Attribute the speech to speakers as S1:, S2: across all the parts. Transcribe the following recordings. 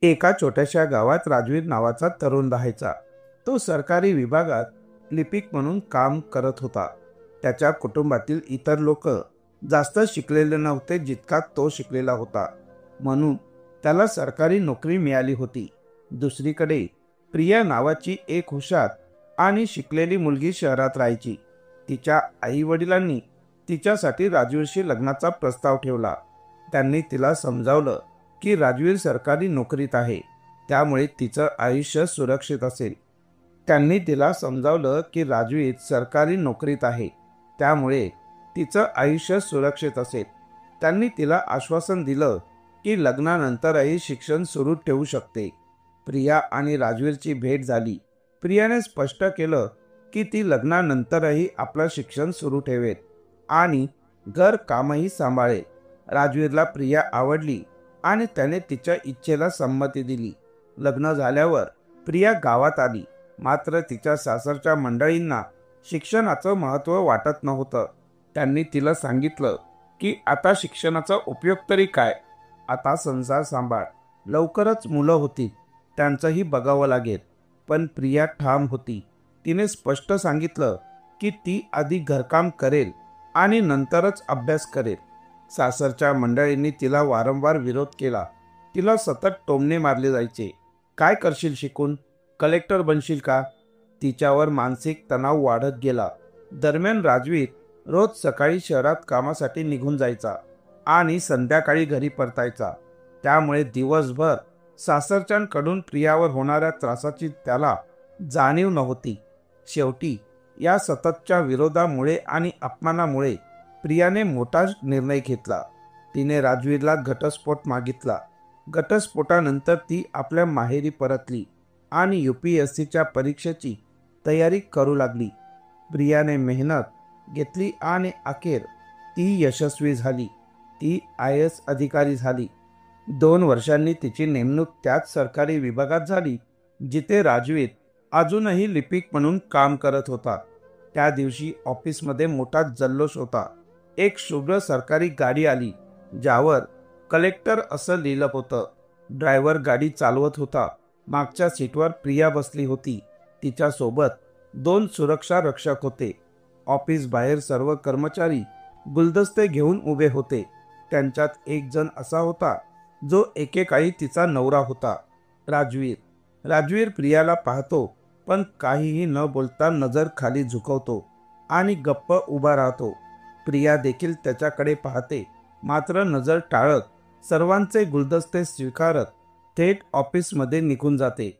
S1: एका छोट्याशा गावात राजवीर नावाचा तरुण राहायचा. तो सरकारी विभागात लिपिक म्हणून काम करत होता. त्याच्या कुटुंबातील इतर लोक जास्त शिकलेले नव्हते जितका तो शिकलेला होता, म्हणून त्याला सरकारी नोकरी मिळाली होती. दुसरीकडे प्रिया नावाची एक हुशार आणि शिकलेली मुलगी शहरात राहायची. तिच्या आई वडिलांनी तिच्यासाठी राजवीरशी लग्नाचा प्रस्ताव ठेवला. त्यांनी तिला समजावलं की राजवीर सरकारी नोकरीत आहे, त्यामुळे तिचं आयुष्य सुरक्षित असेल. त्यांनी तिला समजावलं की राजवीर सरकारी नोकरीत आहे, त्यामुळे तिचं आयुष्य सुरक्षित असेल. त्यांनी तिला आश्वासन दिलं की लग्नानंतरही शिक्षण सुरू ठेवू शकते. प्रिया आणि राजवीरची भेट झाली. प्रियाने स्पष्ट केलं की ती लग्नानंतरही आपलं शिक्षण सुरू ठेवेल आणि घर कामही सांभाळेल. राजवीरला प्रिया आवडली आणि त्याने तिच्या इच्छेला संमती दिली. लग्न झाल्यावर प्रिया गावात आली, मात्र तिच्या सासरच्या मंडळींना शिक्षणाचं महत्त्व वाटत नव्हतं. त्यांनी तिला सांगितलं की आता शिक्षणाचा उपयोग तरी काय, आता संसार सांभाळ, लवकरच मुलं होती, त्यांचंही बघावं लागेल. पण प्रिया ठाम होती. तिने स्पष्ट सांगितलं की ती आधी घरकाम करेल आणि नंतरच अभ्यास करेल. सासरच्या मंडळींनी तिला वारंवार विरोध केला. तिला सतत टोमणे मारले जायचे. काय करशील शिकून, कलेक्टर बनशील का? तिच्यावर मानसिक तणाव वाढत गेला. दरम्यान राजवीर रोज सकाळी शहरात कामासाठी निघून जायचा आणि संध्याकाळी घरी परतायचा. त्यामुळे दिवसभर सासरच्यांकडून प्रियावर होणाऱ्या त्रासाची त्याला जाणीव नव्हती. शेवटी या सततच्या विरोधामुळे आणि अपमानामुळे प्रियाने मोठा निर्णय घेतला. तिने राजवीरला घटस्फोट मागितला. घटस्फोटानंतर ती आपल्या माहेरी परतली आणि UPSCच्या परीक्षेची तयारी करू लागली. प्रियाने मेहनत घेतली आणि अखेर ती यशस्वी झाली. ती IAS अधिकारी झाली. 2 वर्षांनी तिची नेमणूक त्याच सरकारी विभागात झाली जिथे राजवीर अजूनही लिपिक म्हणून काम करत होता. त्या दिवशी ऑफिसमध्ये मोठा जल्लोष होता. एक शुभ्र सरकारी गाडी आली ज्यावर कलेक्टर असं लिहिलं होतं. ड्रायव्हर गाडी चालवत होता. मागच्या सीटवर प्रिया बसली होती. तिच्यासोबत 2 सुरक्षा रक्षक होते. ऑफिस बाहेर सर्व कर्मचारी गुलदस्ते घेऊन उभे होते. त्यांच्यात एक जण असा होता जो एकेकाळी तिचा नवरा होता, राजवीर. राजवीर प्रियाला पाहतो, पण काहीही न बोलता नजर खाली झुकवतो आणि गप्प उभा राहतो. प्रिया देखील त्याच्याकडे पाहते, मात्र नजर टाळत सर्वांचे गुलदस्ते स्वीकारत थेट ऑफिसमध्ये निघून जाते.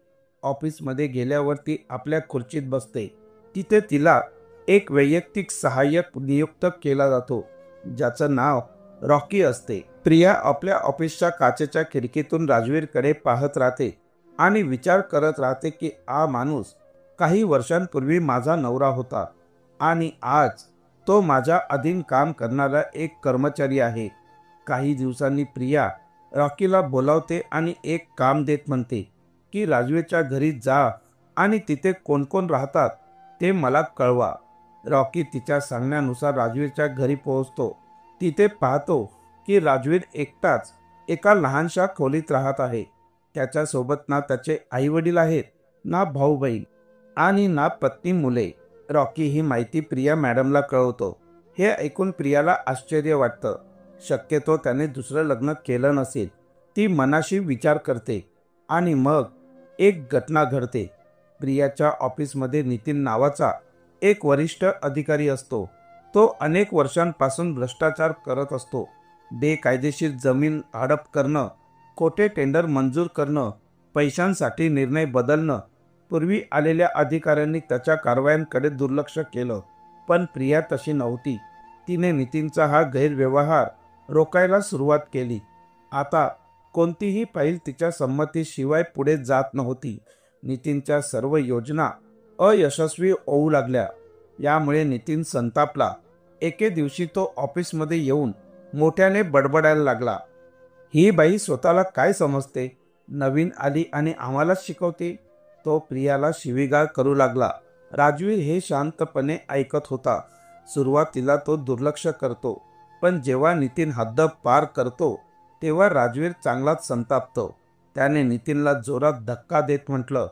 S1: ऑफिसमध्ये गेल्यावर ती आपल्या खुर्चीत बसते. तिथे तिला एक वैयक्तिक सहाय्यक नियुक्त केला जातो, ज्याचं नाव रॉकी असते. प्रिया आपल्या ऑफिसच्या काचेच्या खिडकीतून राजवीरकडे पाहत राहते आणि विचार करत राहते की हा माणूस काही वर्षांपूर्वी माझा नवरा होता आणि आज तो माझ्या अधीन काम करणारा एक कर्मचारी आहे. काही दिवसांनी प्रिया रॉकीला बोलावते आणि एक काम देत म्हणते की राजवीरच्या घरी जा आणि तिथे कोण कोण राहतात ते मला कळवा. रॉकी तिच्या सांगण्यानुसार राजवीरच्या घरी पोहोचतो. तिथे पाहतो की राजवीर एकटाच एका लहानशा खोलीत राहत आहे. त्याच्यासोबत ना त्याचे आई वडील आहेत, ना भाऊ बहीण आणि ना पत्नी मुले. रॉकी ही माहिती प्रिया मॅडमला कळवतो. हे ऐकून प्रियाला आश्चर्य वाटतं. शक्यतो त्याने दुसरं लग्न केलं नसेल. ती मनाशी विचार करते आणि मग एक घटना घडते. प्रियाच्या ऑफिसमध्ये नितीन नावाचा एक वरिष्ठ अधिकारी असतो. तो अनेक वर्षांपासून भ्रष्टाचार करत असतो. बेकायदेशीर जमीन हडप करणं, खोटे टेंडर मंजूर करणं, पैशांसाठी निर्णय बदलणं. पूर्वी आलेल्या अधिकाऱ्यांनी त्याच्या कारवायांकडे दुर्लक्ष केलं, पण प्रिया तशी नव्हती. तिने नितीनचा हा गैरव्यवहार रोखायला सुरुवात केली. आता कोणतीही फाईल तिच्या संमतीशिवाय पुढे जात नव्हती. नितीनच्या सर्व योजना अयशस्वी होऊ लागल्या. यामुळे नितीन संतापला. एके दिवशी तो ऑफिसमध्ये येऊन मोठ्याने बडबडायला लागला. ही बाई स्वतःला काय समजते, नवीन आली आणि आम्हालाच शिकवते. तो प्रियाला शिवीगाळ करू लागला. राजवीर हे शांतपणे ऐकत होता. सुरुवातीला तो दुर्लक्ष करतो, पण जेव्हा नितीन हद्द पार करतो तेव्हा राजवीर चांगलाच संतापतो. त्याने नितीनला जोरात धक्का देत म्हटलं,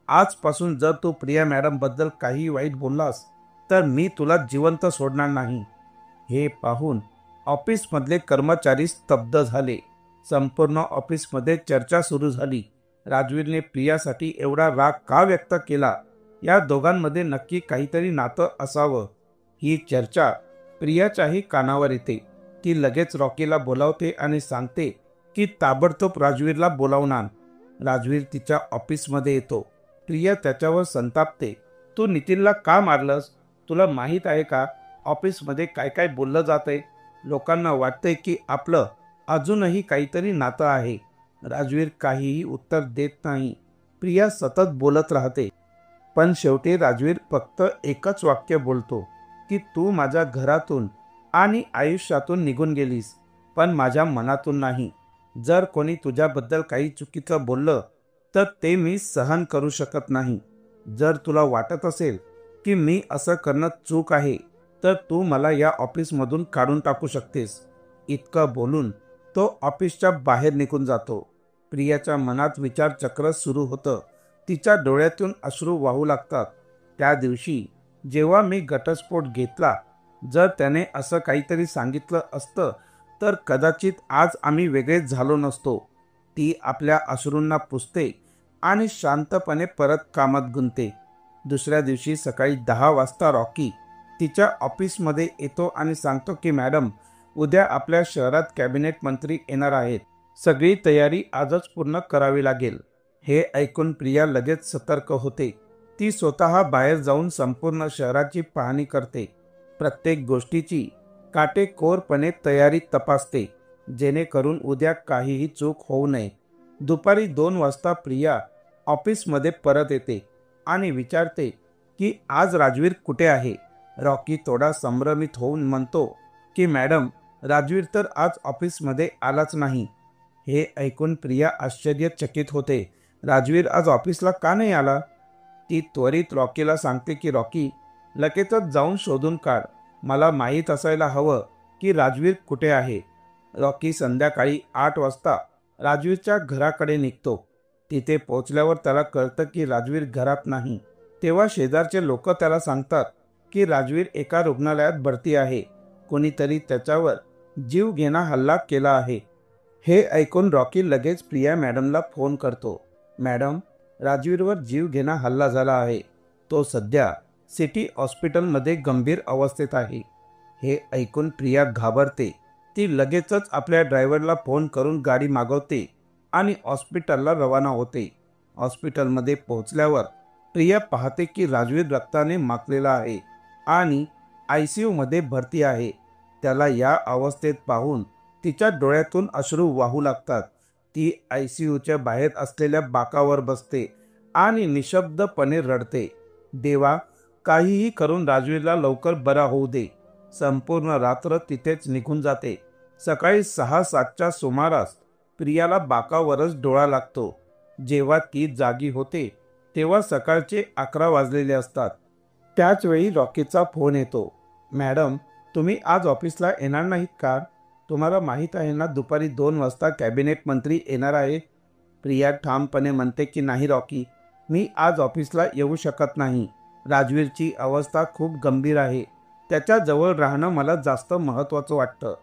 S1: आजपासून जर तू प्रिया मॅडमबद्दल काही वाईट बोललास तर मी तुला जिवंत सोडणार नाही. हे पाहून ऑफिसमधले कर्मचारी स्तब्ध झाले. संपूर्ण ऑफिसमध्ये चर्चा सुरू झाली. राजवीरने प्रियासाठी एवढा राग का व्यक्त केला? या दोघांमध्ये नक्की काहीतरी नातं असावं. ही चर्चा प्रियाच्याही कानावर येते. ती लगेच रॉकीला बोलावते आणि सांगते की ताबडतोब राजवीरला बोलावून आण. राजवीर तिच्या ऑफिसमध्ये येतो. प्रिया त्याच्यावर संतापते. तू नितीनला का मारलंस? तुला माहीत आहे का ऑफिसमध्ये काय काय बोललं जातंय? लोकांना वाटतंय की आपलं अजूनही काहीतरी नातं आहे. राजवीर काहीही उत्तर देत नाही. प्रिया सतत बोलत राहते. पण शेवटी राजवीर फक्त एकच वाक्य बोलतो की तू माझ्या घरातून आणि आयुष्यातून निघून गेलीस, पण माझ्या मनातून नाही. जर कोणी तुझ्याबद्दल काही चुकीचं बोललं तर ते मी सहन करू शकत नाही. जर तुला वाटत असेल की मी असं करणं चूक आहे तर तू मला या ऑफिसमधून काढून टाकू शकतेस. इतकं बोलून तो ऑफिसच्या बाहेर निघून जातो. प्रियाच्या मनात विचारचक्र सुरू होतं. तिच्या डोळ्यातून अश्रू वाहू लागतात. त्या दिवशी जेव्हा मी घटस्फोट घेतला, जर त्याने असं काहीतरी सांगितलं असतं तर कदाचित आज आम्ही वेगळेच झालो नसतो. ती आपल्या अश्रूंना पुसते आणि शांतपणे परत कामात गुंतते. दुसऱ्या दिवशी सकाळी 10 वाजता रॉकी तिच्या ऑफिसमध्ये येतो आणि सांगतो की मॅडम, उद्या आपल्या शहरात कॅबिनेट मंत्री येणार आहेत. सगळी तयारी आजच पूर्ण करावी लागेल. हे ऐकून प्रिया लगेच सतर्क होते. ती स्वतः बाहेर जाऊन संपूर्ण शहराची पाहणी करते. प्रत्येक गोष्टीची काटेकोरपणे तयारी तपासते, जेणेकरून उद्या काहीही चूक होऊ नये. दुपारी 2 वाजता प्रिया ऑफिसमध्ये परत येते आणि विचारते की आज राजवीर कुठे आहे. रॉकी थोडा संभ्रमित होऊन म्हणतो की मॅडम, राजवीर तर आज ऑफिसमध्ये आलाच नाही. हे ऐकून प्रिया आश्चर्यचकित होते. राजवीर आज ऑफिसला का नाही आला? ती त्वरित रॉकीला सांगते की रॉकी, लगेचच जाऊन शोधून काढ. मला माहीत असायला हवं की राजवीर कुठे आहे. रॉकी संध्याकाळी 8 वाजता राजवीरच्या घराकडे निघतो. तिथे पोहोचल्यावर त्याला कळतं की राजवीर घरात नाही. तेव्हा शेजारचे लोक त्याला सांगतात की राजवीर एका रुग्णालयात भरती आहे. कोणीतरी त्याच्यावर जीवघेणा हल्ला केला आहे. हे ऐकून रॉकी लगेच प्रिया मॅडमला फोन करतो. मॅडम, राजवीरवर जीवघेणा हल्ला झाला आहे. तो सध्या सिटी हॉस्पिटलमध्ये गंभीर अवस्थेत आहे. हे ऐकून प्रिया घाबरते. ती लगेचच आपल्या ड्रायव्हरला फोन करून गाडी मागवते आणि हॉस्पिटलला रवाना होते. हॉस्पिटलमध्ये पोहोचल्यावर प्रिया पाहते की राजवीर रक्ताने माखलेला आहे आणि ICUमध्ये भरती आहे. त्याला या अवस्थेत पाहून तिच्या डोळ्यातून अश्रू वाहू लागतात. ती ICUच्या बाहेर असलेल्या बाकावर बसते आणि निशब्दपणे रडते. देवा, काहीही करून राजवीरला लवकर बरा होऊ दे. संपूर्ण रात्र तिथेच निघून जाते. सकाळी 6-7च्या सुमारास प्रियाला बाकावरच डोळा लागतो. जेव्हा ती जागी होते तेव्हा सकाळचे 11 वाजलेले असतात. त्याच वेळी रॉकीचा फोन येतो. मॅडम, तुम्ही आज ऑफिसला येणार नाहीत का? तुम्हाला माहीत आहे ना, दुपारी 2 वाजता कॅबिनेट मंत्री येणार आहे. प्रिया ठामपणे म्हणते की नाही रॉकी, मी आज ऑफिसला येऊ शकत नाही. राजवीरची अवस्था खूप गंभीर आहे. त्याच्याजवळ राहणं मला जास्त महत्त्वाचं वाटतं.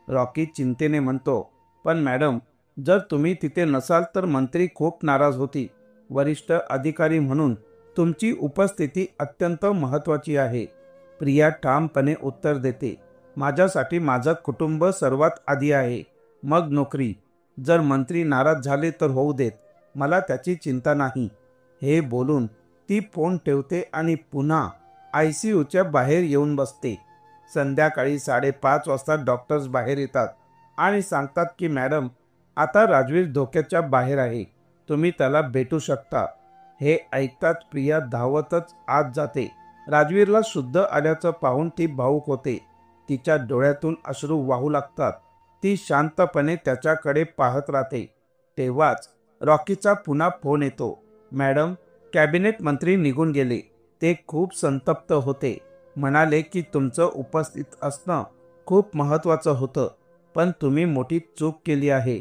S1: रॉकी चिंतेने म्हणतो, पण मॅडम, जर तुम्ही तिथे नसाल तर मंत्री खूप नाराज होती. वरिष्ठ अधिकारी म्हणून तुमची उपस्थिती अत्यंत महत्त्वाची आहे. प्रिया ठामपणे उत्तर देते, माझ्यासाठी माझं कुटुंब सर्वात आधी आहे, मग नोकरी. जर मंत्री नाराज झाले तर होऊ देत, मला त्याची चिंता नाही. हे बोलून ती फोन ठेवते आणि पुन्हा ICUच्या बाहेर येऊन बसते. संध्याकाळी 5:30 वाजता डॉक्टर्स बाहेर येतात आणि सांगतात की मॅडम, आता राजवीर धोक्याच्या बाहेर आहे. तुम्ही त्याला भेटू शकता. हे ऐकताच प्रिया धावतच आत जाते. राजवीरला शुद्ध आल्याचं पाहून ती भावूक होते. तिच्या डोळ्यातून अश्रू वाहू लागतात. ती शांतपणे त्याच्याकडे पाहत राहते. तेव्हाच रॉकीचा पुन्हा फोन येतो. मॅडम, कॅबिनेट मंत्री निघून गेले. ते खूप संतप्त होते. म्हणाले की तुमचं उपस्थित असणं खूप महत्त्वाचं होतं, पण तुम्ही मोठी चूक केली आहे.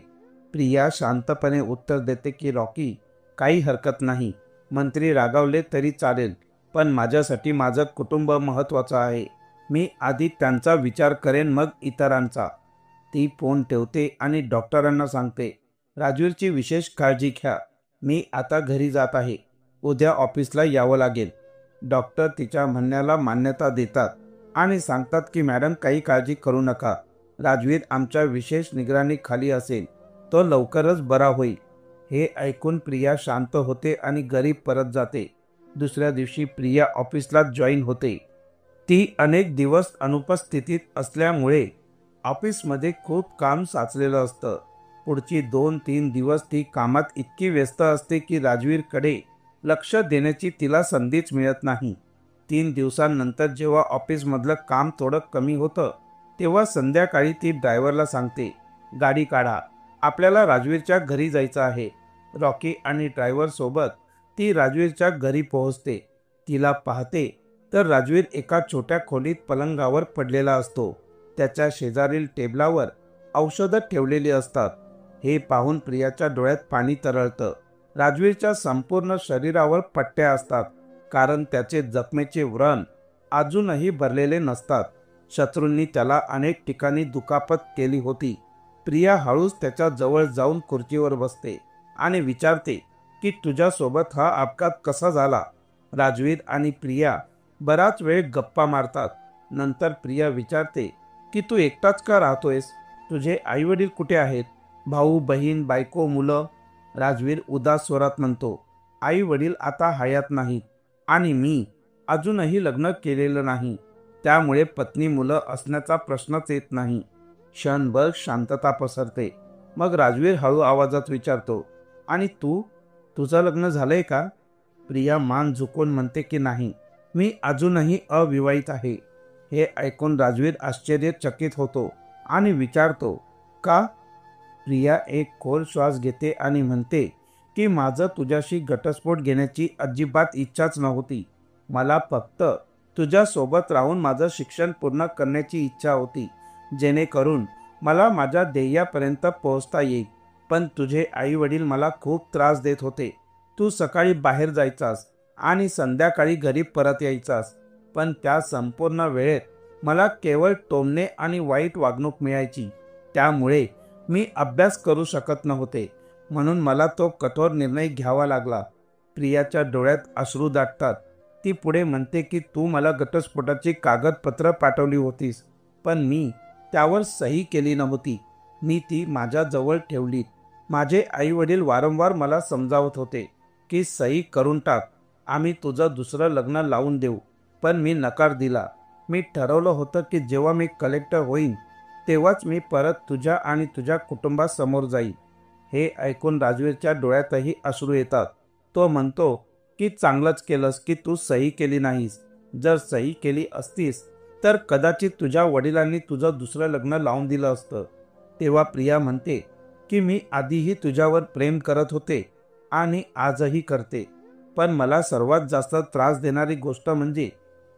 S1: प्रिया शांतपणे उत्तर देते की रॉकी, काही हरकत नाही. मंत्री रागावले तरी चालेल, पण माझ्यासाठी माझं कुटुंब महत्त्वाचं आहे. मी आधी त्यांचा विचार करेन, मग इतरांचा. ती फोन ठेवते आणि डॉक्टरांना सांगते, राजवीरची विशेष काळजी घ्या. मी आता घरी जात आहे. उद्या ऑफिसला यावं लागेल. डॉक्टर तिच्या म्हणण्याला मान्यता देतात आणि सांगतात की मॅडम, काही काळजी करू नका. राजवीर आमच्या विशेष निगराणीखाली असेल. तो लवकरच बरा होईल. हे ऐकून प्रिया शांत होते आणि घरी परत जाते. दुसऱ्या दिवशी प्रिया ऑफिसला जॉईन होते. ती अनेक दिवस अनुपस्थितीत असल्यामुळे ऑफिसमध्ये खूप काम साचलेलं असतं. पुढची 2-3 दिवस ती कामात इतकी व्यस्त असते की राजवीरकडे लक्ष देण्याची तिला संधीच मिळत नाही. 3 दिवसांनंतर जेव्हा ऑफिसमधलं काम थोडं कमी होतं, तेव्हा संध्याकाळी ती ड्रायव्हरला सांगते, गाडी काढा, आपल्याला राजवीरच्या घरी जायचं आहे. रॉकी आणि ड्रायव्हर सोबत ती राजवीरच्या घरी पोहोचते. तिला पाहते तर राजवीर एका छोट्या खोलीत पलंगावर पडलेला असतो. त्याच्या शेजारील टेबलावर औषधं ठेवलेली असतात. हे पाहून प्रियाच्या डोळ्यात पाणी तरळतं. राजवीरच्या संपूर्ण शरीरावर पट्ट्या असतात, कारण त्याचे जखमेचे व्रण अजूनही भरलेले नसतात. शत्रूंनी त्याला अनेक ठिकाणी दुखापत केली होती. प्रिया हळूच त्याच्या जवळ जाऊन खुर्चीवर बसते आणि विचारते की तुझ्यासोबत हा अपघात कसा झाला. राजवीर आणि प्रिया बराच वेळ गप्पा मारतात. नंतर प्रिया विचारते की तू एकटाच का राहतोयस? तुझे आई वडील कुठे आहेत? भाऊ बहीण बायको मुलं? राजवीर उदास स्वरात म्हणतो, आई वडील आता हयात नाहीत आणि मी अजूनही लग्न केलेलं नाही. त्यामुळे पत्नी मुलं असण्याचा प्रश्नच येत नाही. क्षणभर शांतता पसरते. मग राजवीर हळू आवाजात विचारतो, आणि तुझं लग्न झालंय का? प्रिया मान झुकवून म्हणते की नाही, मी अजूनही अविवाहित आहे. हे ऐकून राजवीर आश्चर्यचकित होतो आणि विचारतो, का? प्रिया एक खोल श्वास घेते आणि म्हणते की माझं तुझ्याशी घटस्फोट घेण्याची अजिबात इच्छाच नव्हती. मला फक्त तुझ्यासोबत राहून माझं शिक्षण पूर्ण करण्याची इच्छा होती, जेणेकरून मला माझ्या ध्येयापर्यंत पोहोचता येईल. पण तुझे आई वडील मला खूप त्रास देत होते. तू सकाळी बाहेर जायचास आणि संध्याकाळी घरी परत यायचास, पण त्या संपूर्ण वेळेत मला केवळ टोमणे आणि वाईट वागणूक मिळायची. त्यामुळे मी अभ्यास करू शकत नव्हते, म्हणून मला तो कठोर निर्णय घ्यावा लागला. प्रियाच्या डोळ्यात अश्रू दाटतात. ती पुढे म्हणते की तू मला घटस्फोटाची कागदपत्र पाठवली होतीस, पण मी त्यावर सही केली नव्हती. मी ती माझ्याजवळ ठेवली. माझे आई वडील वारंवार मला समजावत होते की सही करून टाक, आम्ही तुझं दुसरं लग्न लावून देऊ, पण मी नकार दिला. मी ठरवलं होतं की जेव्हा मी कलेक्टर होईन तेव्हाच मी परत तुझ्या आणि तुझ्या कुटुंबासमोर जाईल. हे ऐकून राजवीरच्या डोळ्यातही अश्रू येतात. तो म्हणतो की चांगलंच केलंस की तू सही केली नाहीस. जर सही केली असतीस तर कदाचित तुझ्या वडिलांनी तुझं दुसरं लग्न लावून दिलं असतं. तेव्हा प्रिया म्हणते की मी आधीही तुझ्यावर प्रेम करत होते आणि आजही करते, पण मला सर्वात जास्त त्रास देणारी गोष्ट म्हणजे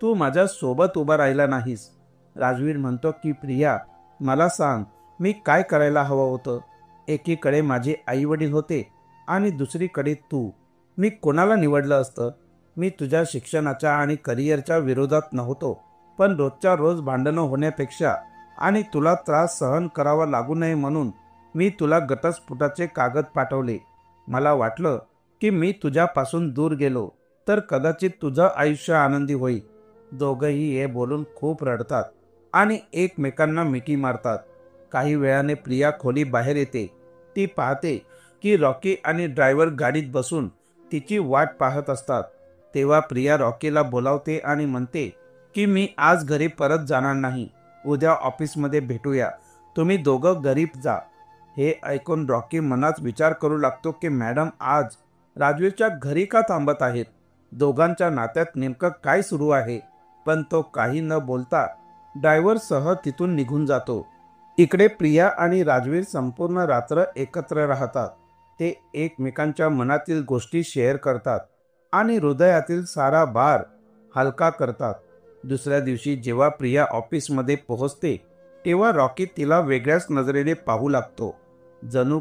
S1: तू माझ्या सोबत उभा राहिला नाहीस. राजवीर म्हणतो की प्रिया, मला सांग, मी काय करायला हवं होतं? एकीकडे माझे आई वडील होते आणि दुसरीकडे तू. मी कोणाला निवडलं असतं? मी तुझ्या शिक्षणाच्या आणि करिअरच्या विरोधात नव्हतो, पण रोजच्या रोज भांडणं होण्यापेक्षा आणि तुला त्रास सहन करावा लागू नये म्हणून मी तुला घटस्फोटाचे कागद पाठवले. मला वाटलं की मी तुझ्यापासून दूर गेलो तर कदाचित तुझं आयुष्य आनंदी होईल. दोघंही हे बोलून खूप रडतात आणि एकमेकांना मिठी मारतात. काही वेळाने प्रिया खोली बाहेर येते. ती पाहते की रॉकी आणि ड्रायव्हर गाडीत बसून तिची वाट पाहत असतात. तेव्हा प्रिया रॉकीला बोलावते आणि म्हणते की मी आज घरी परत जाणार नाही. उद्या ऑफिसमध्ये भेटूया. तुम्ही दोघं घरी जा. हे ऐकून रॉकी मनात विचार करू लागतो की मॅडम आज राजवीरच्या घरी का थांबत आहेत? दोघांच्या नात्यात नेमकं काय सुरू आहे? पण तो काही न बोलता ड्रायव्हरसह तिथून निघून जातो. इकडे प्रिया आणि राजवीर संपूर्ण रात्र एकत्र राहतात. ते एकमेकांच्या मनातील गोष्टी शेअर करतात आणि हृदयातील सारा भार हलका करतात. दुसऱ्या दिवशी जेव्हा प्रिया ऑफिसमध्ये पोहोचते तेव्हा रॉकी तिला वेगळ्याच नजरेने पाहू लागतो. जणू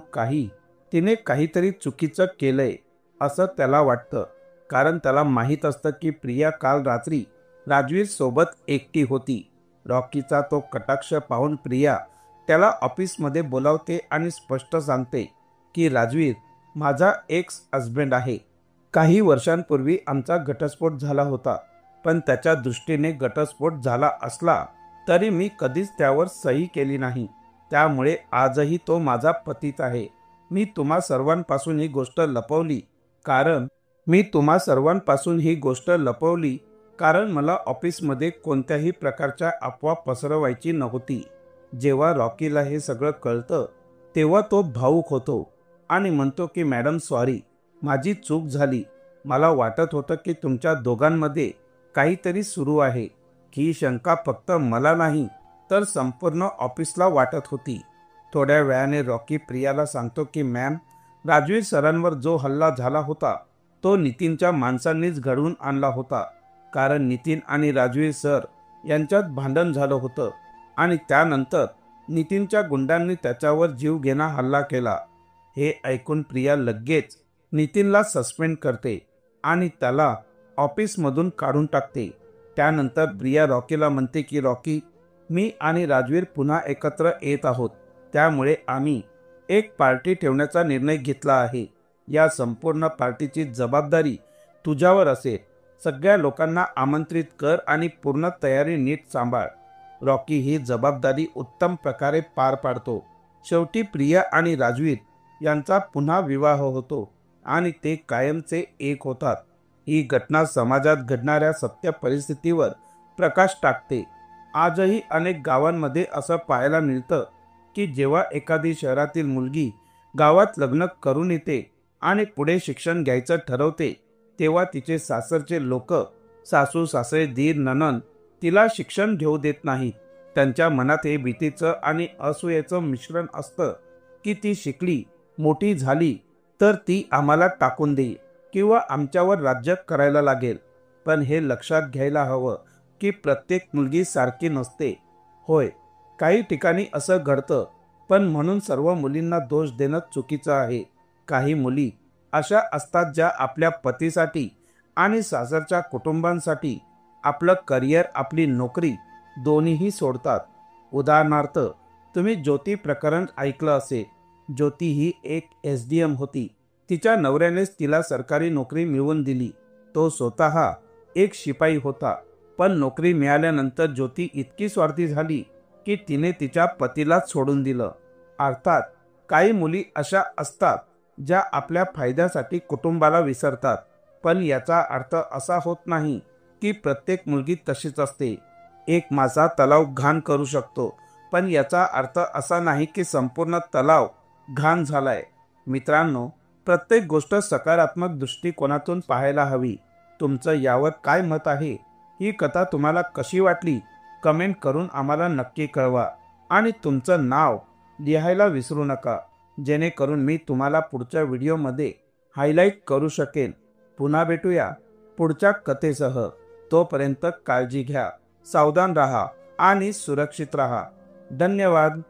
S1: तिने काहीतरी चुकीचं केलंय असं त्याला वाटतं, कारण त्याला माहीत असतं की प्रिया काल रात्री राजवीर सोबत एकटी होती. रॉकीचा तो कटाक्ष पाहून प्रिया त्याला ऑफिसमध्ये बोलावते आणि स्पष्ट सांगते की राजवीर माझा एक्स हजबंड आहे. काही वर्षांपूर्वी आमचा घटस्फोट झाला होता, पण त्याच्या दृष्टीने घटस्फोट झाला असला तरी मी कधीच त्यावर सही केली नाही. त्यामुळे आजही तो माझा पतीच आहे. मी तुम्हा सर्वांपासून ही गोष्ट लपवली कारण मला ऑफिसमध्ये कोणत्याही प्रकारच्या अफवा पसरवायची नव्हती. जेव्हा रॉकीला हे सगळं कळतं तेव्हा तो भावुक होतो आणि म्हणतो की मॅडम सॉरी, माझी चूक झाली. मला वाटत होतं की तुमच्या दोघांमध्ये काहीतरी सुरू आहे. ही शंका फक्त मला नाही तर संपूर्ण ऑफिसला वाटत होती. थोड्या वेळाने रॉकी प्रियाला सांगतो की मॅम, राजवीर सरांवर जो हल्ला झाला होता तो नितीनच्या माणसांनीच घडवून आणला होता. कारण नितीन आणि राजवीर सर यांच्यात भांडण झालं होतं आणि त्यानंतर नितीनच्या गुंडांनी त्याच्यावर जीवघेणा हल्ला केला. हे ऐकून प्रिया लगेच नितीनला सस्पेंड करते आणि त्याला ऑफिसमधून काढून टाकते. त्यानंतर प्रिया रॉकीला म्हणते की रॉकी, मी आणि राजवीर पुन्हा एकत्र येत आहोत, त्यामुळे आम्ही एक पार्टी ठेवण्याचा निर्णय घेतला आहे. या संपूर्ण पार्टीची जबाबदारी तुझ्यावर असेल. सगळ्या लोकांना आमंत्रित कर आणि पूर्ण तयारी नीट सांभाळ. रॉकी ही जबाबदारी उत्तम प्रकारे पार पाडतो. शेवटी प्रिया आणि राजवीर यांचा पुन्हा विवाह होतो आणि ते कायमचे एक होतात. ही घटना समाजात घडणाऱ्या सत्य परिस्थितीवर प्रकाश टाकते. आजही अनेक गावांमध्ये असं पाहायला मिळतं की जेव्हा एखादी शहरातील मुलगी गावात लग्न करून येते आणि पुढे शिक्षण घ्यायचं ठरवते तेव्हा तिचे सासरचे लोक, सासू सासरे, दीर, नणंद तिला शिक्षण घेऊ देत नाहीत. त्यांच्या मनात हे भीतीचं आणि असूयेचं मिश्रण असतं की ती शिकली, मोठी झाली तर ती आम्हाला टाकून देईल किंवा आमच्यावर राज्य करायला लागेल. पण हे लक्षात घ्यायला हवं की प्रत्येक मुलगी सारखी नसते. होय, काही ठिकाणी असं घडतं, पण म्हणून सर्व मुलींना दोष देणं चुकीचं आहे. काही मुली अशा असतात ज्या आपल्या पतीसाठी आणि सासरच्या कुटुंबांसाठी आपलं करिअर, आपली नोकरी दोन्हीही सोडतात. उदाहरणार्थ, तुम्ही ज्योती प्रकरण ऐकलं असेल. ज्योती ही एक SDM होती. तिच्या नवऱ्यानेच तिला सरकारी नोकरी मिळवून दिली. तो स्वतः एक शिपाई होता. पण नोकरी मिळाल्यानंतर ज्योती इतकी स्वार्थी झाली की तिने तिच्या पतीलाच सोडून दिलं. अर्थात काही मुली अशा असतात ज्या आपल्या फायद्यासाठी कुटुंबाला विसरतात. पण याचा अर्थ असा होत नाही की प्रत्येक मुलगी तशीच असते. एक मासा तलाव घाण करू शकतो, पण याचा अर्थ असा नाही की संपूर्ण तलाव घाण झालाय. मित्रांनो, प्रत्येक गोष्ट सकारात्मक दृष्टिकोनातून पाहायला हवी. तुमचं यावर काय मत आहे? ही कथा तुम्हाला कशी वाटली? कमेंट करून आम्हाला नक्की कळवा आणि तुमचं नाव लिहायला विसरू नका, जेणेकरून मी तुम्हाला पुढच्या व्हिडिओमध्ये हायलाईट करू शकेन. पुन्हा भेटूया पुढच्या कथेसह. तोपर्यंत काळजी घ्या, सावधान राहा आणि सुरक्षित राहा. धन्यवाद.